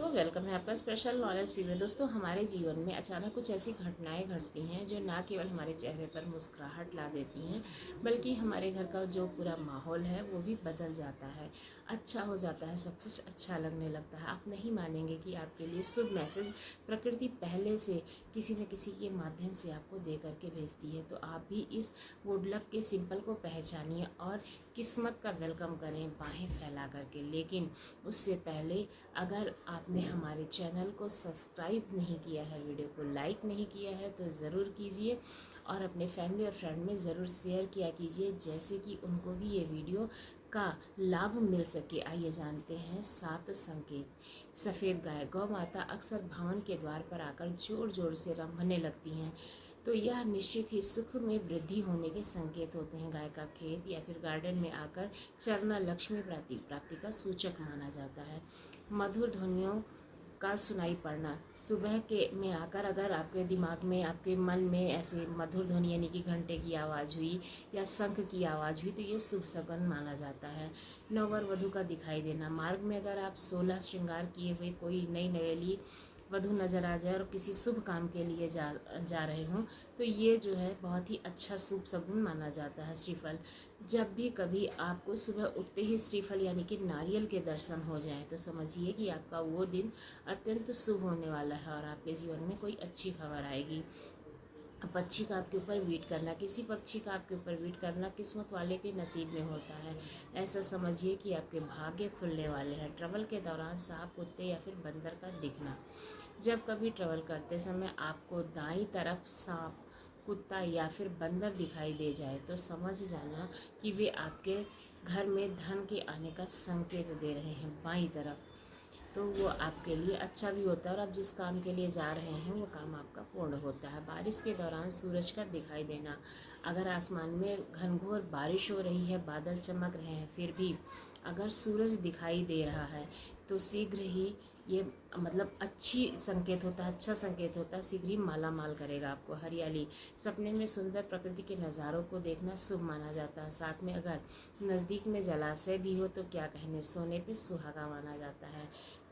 Welcome है आपका special knowledge feed में। दोस्तों, हमारे जीवन में अचानक कुछ ऐसी घटनाएं घटती हैं जो ना केवल हमारे चेहरे पर मुस्कुराहट ला देती हैं, बल्कि हमारे घर का जो पूरा माहौल है वो भी बदल जाता है, अच्छा हो जाता है, सब कुछ अच्छा लगने लगता है। आप नहीं मानेंगे कि आपके लिए शुभ मैसेज प्रकृति पहले से किसी न किसी के माध्यम से आपको दे करके भेजती है। तो आप भी इस गुड लक के सिंपल को पहचानिए और किस्मत का वेलकम करें बाहें फैला करके। लेकिन उससे पहले अगर आपने हमारे चैनल को सब्सक्राइब नहीं किया है, वीडियो को लाइक नहीं किया है, तो ज़रूर कीजिए और अपने फैमिली और फ्रेंड में ज़रूर शेयर किया कीजिए, जैसे कि उनको भी ये वीडियो का लाभ मिल सके। आइए जानते हैं 7 संकेत। सफ़ेद गाय गौ माता अक्सर भवन के द्वार पर आकर जोर जोर से रंभने लगती हैं, तो यह निश्चित ही सुख में वृद्धि होने के संकेत होते हैं। गाय का खेत या फिर गार्डन में आकर चरना लक्ष्मी प्राप्ति का सूचक माना जाता है। मधुर ध्वनियों का सुनाई पड़ना, सुबह के में आकर अगर आपके दिमाग में, आपके मन में ऐसे मधुर ध्वनि यानी कि घंटे की आवाज़ हुई या शंख की आवाज़ हुई, तो ये शुभ शगुन माना जाता है। नववर वधू का दिखाई देना, मार्ग में अगर आप 16 श्रृंगार किए हुए कोई नई नवेली वधू नज़र आ जाए और किसी शुभ काम के लिए जा रहे हों, तो ये जो है बहुत ही अच्छा शुभ शगुन माना जाता है। श्रीफल, जब भी कभी आपको सुबह उठते ही श्रीफल यानी कि नारियल के दर्शन हो जाएं, तो समझिए कि आपका वो दिन अत्यंत शुभ होने वाला है और आपके जीवन में कोई अच्छी खबर आएगी। पक्षी का आपके ऊपर वीट करना, किसी पक्षी का आपके ऊपर वीट करना किस्मत वाले के नसीब में होता है। ऐसा समझिए कि आपके भाग्य खुलने वाले हैं। ट्रैवल के दौरान सांप, कुत्ते या फिर बंदर का दिखना, जब कभी ट्रैवल करते समय आपको दाईं तरफ सांप, कुत्ता या फिर बंदर दिखाई दे जाए, तो समझ जाना कि वे आपके घर में धन के आने का संकेत दे रहे हैं। बाईं तरफ, तो वो आपके लिए अच्छा भी होता है और आप जिस काम के लिए जा रहे हैं वो काम आपका पूर्ण होता है। बारिश के दौरान सूरज का दिखाई देना, अगर आसमान में घनघोर बारिश हो रही है, बादल चमक रहे हैं, फिर भी अगर सूरज दिखाई दे रहा है, तो शीघ्र ही ये मतलब अच्छी संकेत होता है, अच्छा संकेत होता है। शीघ्र ही माला माल करेगा आपको। हरियाली, सपने में सुंदर प्रकृति के नज़ारों को देखना शुभ माना जाता है। साथ में अगर नज़दीक में जलाशय भी हो तो क्या कहने, सोने पे सुहागा माना जाता है।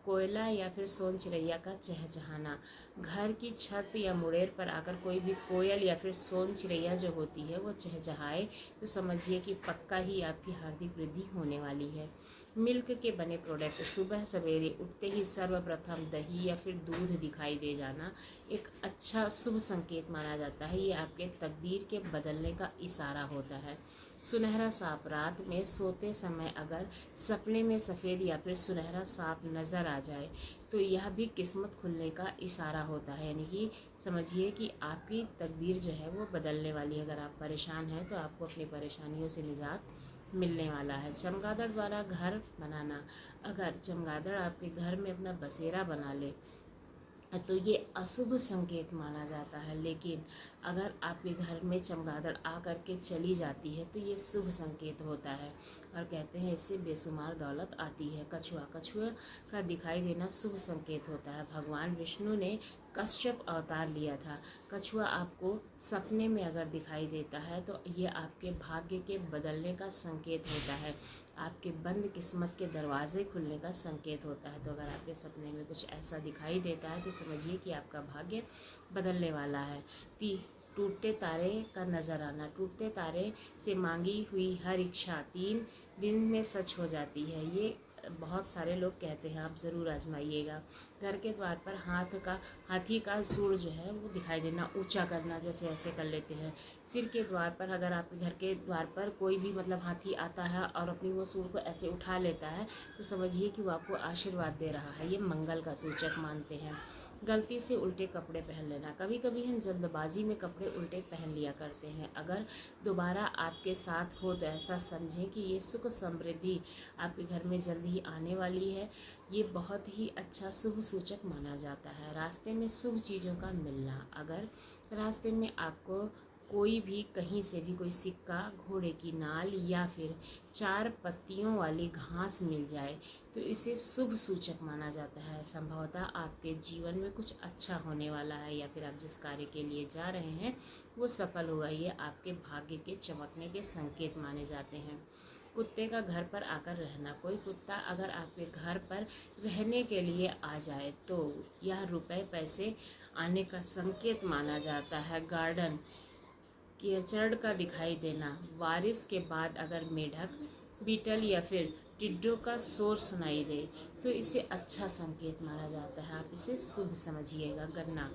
कोयला या फिर सोन चिड़ैया का चहचहाना, घर की छत या मुड़ेर पर आकर कोई भी कोयल या फिर सोन चिड़ैया जो होती है वो चहचहाए, तो समझिए कि पक्का ही आपकी हार्दिक वृद्धि होने वाली है। मिल्क के बने प्रोडक्ट, सुबह सवेरे उठते ही सर्वप्रथम दही या फिर दूध दिखाई दे जाना एक अच्छा शुभ संकेत माना जाता है। ये आपके तकदीर के बदलने का इशारा होता है। सुनहरा सांप, रात में सोते समय अगर सपने में सफ़ेद या फिर सुनहरा सांप नज़र आ जाए, तो यह भी किस्मत खुलने का इशारा होता है, यानी कि समझिए कि आपकी तकदीर जो है वो बदलने वाली है। अगर आप परेशान हैं तो आपको अपनी परेशानियों से निजात मिलने वाला है। चमगादड़ द्वारा घर बनाना, अगर चमगादड़ आपके घर में अपना बसेरा बना ले तो ये अशुभ संकेत माना जाता है, लेकिन अगर आपके घर में चमगादड़ आ करके चली जाती है तो ये शुभ संकेत होता है और कहते हैं इससे बेशुमार दौलत आती है। कछुआ, कछुआ का दिखाई देना शुभ संकेत होता है। भगवान विष्णु ने कश्यप अवतार लिया था। कछुआ आपको सपने में अगर दिखाई देता है तो ये आपके भाग्य के बदलने का संकेत होता है, आपके बंद किस्मत के दरवाजे खुलने का संकेत होता है। तो अगर आपके सपने में कुछ ऐसा दिखाई देता है तो समझिए कि आपका भाग्य बदलने वाला है। टूटते तारे का नजर आना, टूटते तारे से मांगी हुई हर इच्छा 3 दिन में सच हो जाती है। ये बहुत सारे लोग कहते हैं, आप ज़रूर आजमाइएगा। घर के द्वार पर हाथी का सूंड जो है वो दिखाई देना, ऊंचा करना, जैसे ऐसे कर लेते हैं। सिर के द्वार पर अगर आपके घर के द्वार पर कोई भी मतलब हाथी आता है और अपनी वो सूंड को ऐसे उठा लेता है, तो समझिए कि वो आपको आशीर्वाद दे रहा है। ये मंगल का सूचक मानते हैं। गलती से उल्टे कपड़े पहन लेना, कभी कभी हम जल्दबाजी में कपड़े उल्टे पहन लिया करते हैं। अगर दोबारा आपके साथ हो तो ऐसा समझें कि ये सुख समृद्धि आपके घर में जल्द ही आने वाली है। ये बहुत ही अच्छा शुभ सूचक माना जाता है। रास्ते में शुभ चीज़ों का मिलना, अगर रास्ते में आपको कोई भी कहीं से भी कोई सिक्का, घोड़े की नाल या फिर 4 पत्तियों वाली घास मिल जाए तो इसे शुभ सूचक माना जाता है। संभवतः आपके जीवन में कुछ अच्छा होने वाला है या फिर आप जिस कार्य के लिए जा रहे हैं वो सफल होगा। ये आपके भाग्य के चमकने के संकेत माने जाते हैं। कुत्ते का घर पर आकर रहना। कोई कुत्ता अगर आपके घर पर रहने के लिए आ जाए तो यह रुपए पैसे आने का संकेत माना जाता है। गार्डन कीचड़ का दिखाई देना, बारिश के बाद अगर मेढक, बीटल या फिर टिड्डों का शोर सुनाई दे तो इसे अच्छा संकेत माना जाता है। आप इसे शुभ समझिएगा। गन्ना,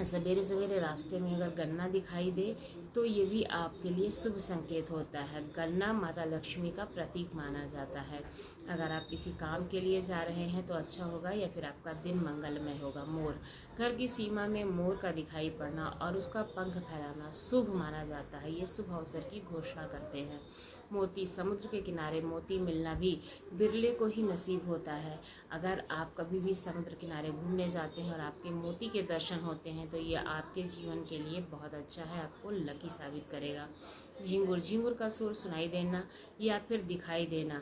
सवेरे सवेरे रास्ते में अगर गन्ना दिखाई दे तो ये भी आपके लिए शुभ संकेत होता है। गन्ना माता लक्ष्मी का प्रतीक माना जाता है। अगर आप किसी काम के लिए जा रहे हैं तो अच्छा होगा या फिर आपका दिन मंगलमय होगा। मोर, घर की सीमा में मोर का दिखाई पड़ना और उसका पंख फैलाना शुभ माना जाता है। ये शुभ अवसर की घोषणा करते हैं। मोती, समुद्र के किनारे मोती मिलना भी बिरले को ही नसीब होता है। अगर आप कभी भी समुद्र किनारे घूमने जाते हैं और आपके मोती के दर्शन होते हैं तो ये आपके जीवन के लिए बहुत अच्छा है, आपको लकी साबित करेगा। झिंगुर, झिंगुर का शोर सुनाई देना या फिर दिखाई देना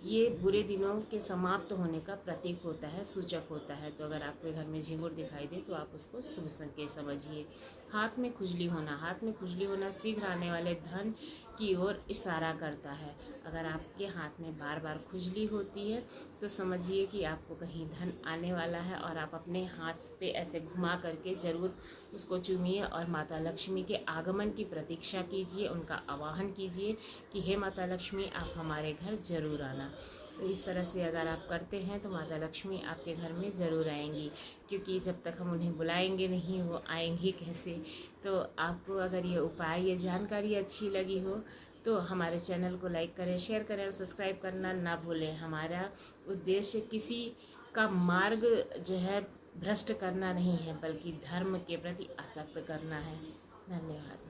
ये बुरे दिनों के समाप्त होने का प्रतीक होता है, सूचक होता है। तो अगर आपके घर में झिंगुर दिखाई दे तो आप उसको शुभ संकेत समझिए। हाथ में खुजली होना, हाथ में खुजली होना शीघ्र आने वाले धन की ओर इशारा करता है। अगर आपके हाथ में बार बार खुजली होती है तो समझिए कि आपको कहीं धन आने वाला है और आप अपने हाथ पे ऐसे घुमा करके ज़रूर उसको चूमिए और माता लक्ष्मी के आगमन की प्रतीक्षा कीजिए, उनका आवाहन कीजिए कि हे माता लक्ष्मी आप हमारे घर ज़रूर आना। तो इस तरह से अगर आप करते हैं तो माता लक्ष्मी आपके घर में ज़रूर आएंगी, क्योंकि जब तक हम उन्हें बुलाएंगे नहीं वो आएंगी कैसे। तो आपको अगर ये उपाय, ये जानकारी अच्छी लगी हो तो हमारे चैनल को लाइक करें, शेयर करें और सब्सक्राइब करना ना भूलें। हमारा उद्देश्य किसी का मार्ग जो है भ्रष्ट करना नहीं है, बल्कि धर्म के प्रति आसक्त करना है। धन्यवाद।